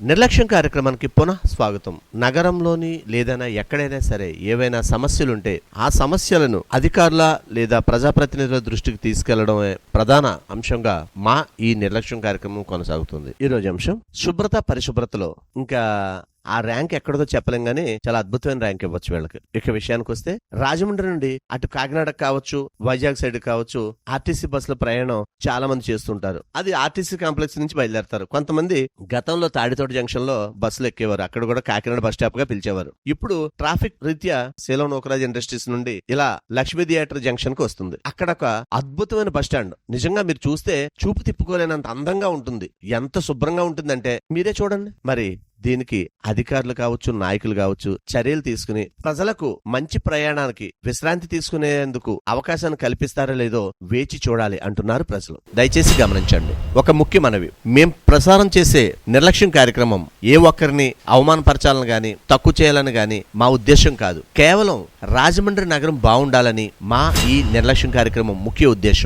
నిర్లక్ష్యం కార్యక్రమానికి పునః స్వాగతం. నగరంలోని లేదైనా ఎక్కడైనా సరే ఏవైనా సమస్యలుంటే ఆ సమస్యలను అధికారుల లేదా ప్రజాప్రతినిధుల దృష్టికి తీసుకెళ్లడమే ప్రధాన అంశంగా మా ఈ నిర్లక్ష్యం కార్యక్రమం కొనసాగుతుంది. ఈ రోజు అంశం శుభ్రత పరిశుభ్రతలో. ఇంకా ఆ ర్యాంక్ ఎక్కడదో చెప్పలేం గానీ చాలా అద్భుతమైన ర్యాంక్ ఇవ్వచ్చు వీళ్ళకి. ఇక విషయానికి వస్తే రాజమండ్రి నుండి అటు కాకినాడ కావచ్చు, వైజాగ్ సైడ్ కావచ్చు, ఆర్టీసీ బస్సుల ప్రయాణం చాలా మంది చేస్తుంటారు. అది ఆర్టీసీ కాంప్లెక్స్ నుంచి బయలుదేరతారు. కొంతమంది గతంలో తాడితోటి జంక్షన్ లో బస్సులు ఎక్కేవారు, అక్కడ కూడా కాకినాడ బస్ స్టాప్ గా పిలిచేవారు. ఇప్పుడు ట్రాఫిక్ రీత్యా సేలం నూకరాజ్ ఇండస్ట్రీస్ నుండి ఇలా లక్ష్మీ థియేటర్ జంక్షన్ కు వస్తుంది. అక్కడ ఒక అద్భుతమైన బస్ స్టాండ్, నిజంగా మీరు చూస్తే చూపు తిప్పుకోలేనంత అందంగా ఉంటుంది. ఎంత శుభ్రంగా ఉంటుందంటే మీరే చూడండి. మరి దీనికి అధికారులు కావచ్చు, నాయకులు కావచ్చు చర్యలు తీసుకుని ప్రజలకు మంచి ప్రయాణానికి విశ్రాంతి తీసుకునేందుకు అవకాశాన్ని కల్పిస్తారో లేదో వేచి చూడాలి అంటున్నారు ప్రజలు. దయచేసి గమనించండి. ఒక ముఖ్య మనవి, మేం ప్రసారం చేసే నిర్లక్ష్యం కార్యక్రమం ఏ ఒక్కరిని అవమానపరచాలని గాని తక్కువ చేయాలని గాని మా ఉద్దేశం కాదు. కేవలం రాజమండ్రి నగరం బాగుండాలని మా ఈ నిర్లక్ష్యం కార్యక్రమం ముఖ్య ఉద్దేశం.